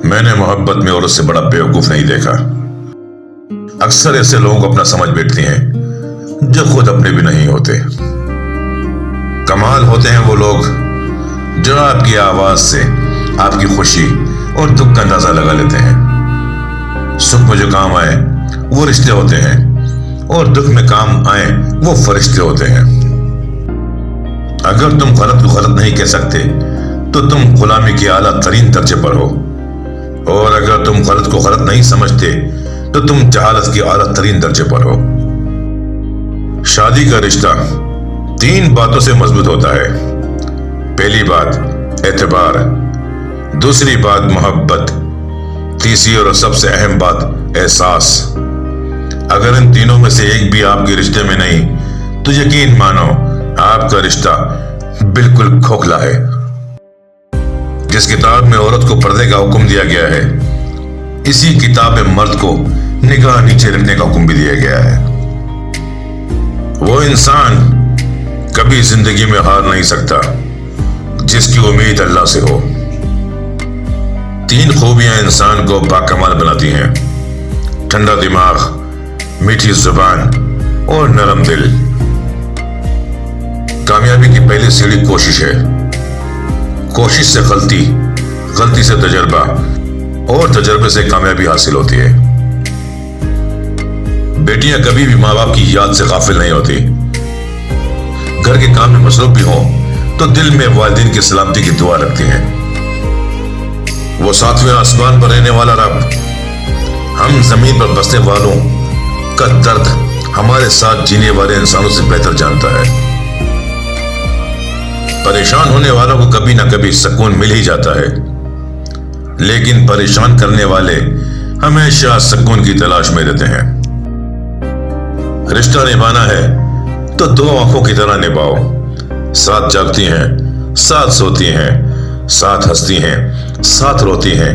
میں نے محبت میں عورت سے بڑا بیوقوف نہیں دیکھا۔ اکثر ایسے لوگوں کو اپنا سمجھ بیٹھتی ہیں جو خود اپنے بھی نہیں ہوتے۔ کمال ہوتے ہیں وہ لوگ جو آپ کی آواز سے آپ کی خوشی اور دکھ کا اندازہ لگا لیتے ہیں۔ سکھ میں جو کام آئے وہ رشتے ہوتے ہیں، اور دکھ میں کام آئے وہ فرشتے ہوتے ہیں۔ اگر تم غلط کو غلط نہیں کہہ سکتے تو تم غلامی کے اعلیٰ ترین درجے پر ہو، اور اگر تم غلط کو غلط نہیں سمجھتے تو تم جہالت کے اعلیٰ ترین درجے پر ہو۔ شادی کا رشتہ 3 باتوں سے مضبوط ہوتا ہے۔ پہلی بات اعتبار، دوسری بات محبت، تیسری اور سب سے اہم بات احساس۔ اگر ان تینوں میں سے ایک بھی آپ کے رشتے میں نہیں تو یقین مانو آپ کا رشتہ بالکل کھوکھلا ہے۔ جس کتاب میں عورت کو پردے کا حکم دیا گیا ہے، اسی کتاب میں مرد کو نگاہ نیچے رکھنے کا حکم بھی دیا گیا ہے۔ وہ انسان کبھی زندگی میں ہار نہیں سکتا جس کی امید اللہ سے ہو۔ 3 خوبیاں انسان کو باکمال بناتی ہیں: ٹھنڈا دماغ، میٹھی زبان اور نرم دل۔ کامیابی کی پہلی سیڑھی کوشش ہے۔ کوشش سے غلطی، غلطی سے تجربہ، اور تجربے سے کامیابی حاصل ہوتی ہے۔ بیٹیاں کبھی بھی ماں باپ کی یاد سے غافل نہیں ہوتی۔ گھر کے کام میں مصروف بھی ہوں تو دل میں والدین کی سلامتی کی دعا رکھتی ہیں۔ وہ 7ویں آسمان پر رہنے والا رب ہم زمین پر بسنے والوں کا درد ہمارے ساتھ جینے والے انسانوں سے بہتر جانتا ہے۔ پریشان ہونے والوں کو کبھی نہ کبھی سکون مل ہی جاتا ہے، لیکن پریشان کرنے والے ہمیشہ سکون کی تلاش میں رہتے ہیں۔ رشتہ نبھانا ہے تو 2 آنکھوں کی طرح نبھاؤ۔ ساتھ جاگتی ہیں، ساتھ سوتی ہیں، ساتھ ہنستی ہیں، ساتھ روتی ہیں،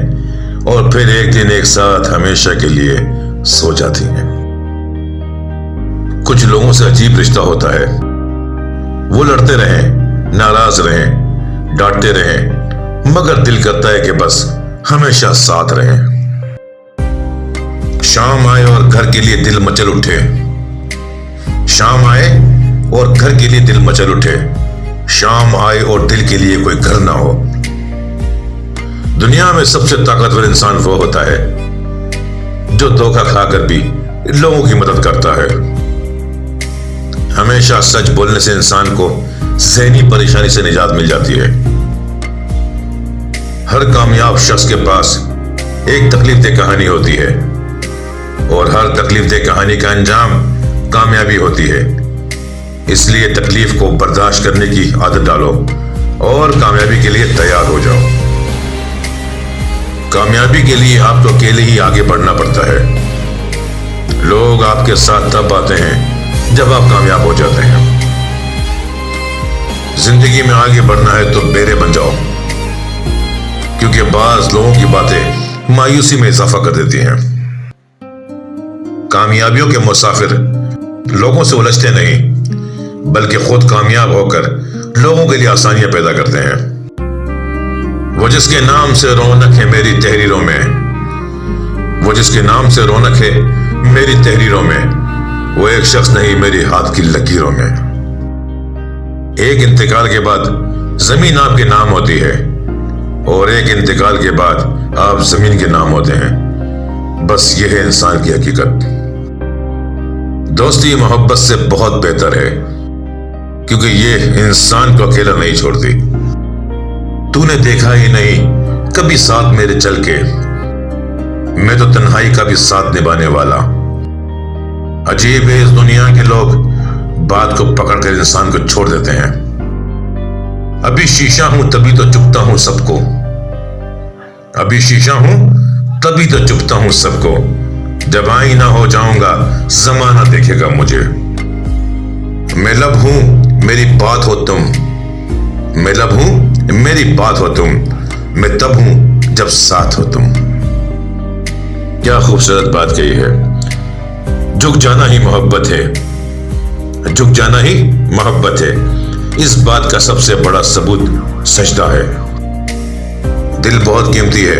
اور پھر ایک دن ایک ساتھ ہمیشہ کے لیے سو جاتی ہیں۔ کچھ لوگوں سے عجیب رشتہ ہوتا ہے۔ وہ لڑتے رہیں، ناراض رہیں، ڈانٹتے رہیں، مگر دل کرتا ہے کہ بس ہمیشہ ساتھ رہیں۔ شام آئے اور گھر کے لیے دل مچل اٹھے۔ شام آئے اور گھر کے لیے دل مچل اٹھے۔ شام آئے اور دل کے لیے کوئی گھر نہ ہو۔ دنیا میں سب سے طاقتور انسان وہ ہوتا ہے جو دھوکہ کھا کر بھی لوگوں کی مدد کرتا ہے۔ ہمیشہ سچ بولنے سے انسان کو ذہنی پریشانی سے نجات مل جاتی ہے۔ ہر کامیاب شخص کے پاس ایک تکلیف دہ کہانی ہوتی ہے، اور ہر تکلیف دہ کہانی کا انجام کامیابی ہوتی ہے۔ اس لیے تکلیف کو برداشت کرنے کی عادت ڈالو اور کامیابی کے لیے تیار ہو جاؤ۔ کامیابی کے لیے آپ کو اکیلے ہی آگے بڑھنا پڑتا ہے۔ لوگ آپ کے ساتھ تب آتے ہیں جب آپ کامیاب ہو جاتے ہیں۔ زندگی میں آگے بڑھنا ہے تو بیرے بن جاؤ، کیونکہ بعض لوگوں کی باتیں مایوسی میں اضافہ کر دیتی ہیں۔ کامیابیوں کے مسافر لوگوں سے الجھتے نہیں، بلکہ خود کامیاب ہو کر لوگوں کے لیے آسانیاں پیدا کرتے ہیں۔ وہ جس کے نام سے رونق ہے میری تحریروں میں، وہ جس کے نام سے رونق ہے میری تحریروں میں، وہ ایک شخص نہیں میری ہاتھ کی لکیروں میں۔ ایک انتقال کے بعد زمین آپ کے نام ہوتی ہے، اور ایک انتقال کے بعد آپ زمین کے نام ہوتے ہیں۔ بس یہ ہے انسان کی حقیقت۔ دوستی محبت سے بہت بہتر ہے، کیونکہ یہ انسان کو اکیلا نہیں چھوڑتی۔ تو نے دیکھا ہی نہیں کبھی ساتھ میرے چل کے، میں تو تنہائی کا بھی ساتھ نبھانے والا۔ عجیب ہے اس دنیا کے لوگ بات کو پکڑ کر انسان کو چھوڑ دیتے ہیں۔ ابھی شیشہ ہوں تبھی تو چپتا ہوں سب کو، ابھی شیشہ ہوں تبھی تو چپتا ہوں سب کو، جب آئینہ ہو جاؤں گا زمانہ دیکھے گا مجھے۔ میں لب ہوں میری بات ہو تم، میں لب ہوں میری بات ہو تم، میں تب ہوں جب ساتھ ہو تم۔ کیا خوبصورت بات کہی ہے۔ جھک جانا ہی محبت ہے، جھک جانا ہی محبت ہے۔ اس بات کا سب سے بڑا ثبوت سجدہ ہے۔ دل بہت قیمتی ہے،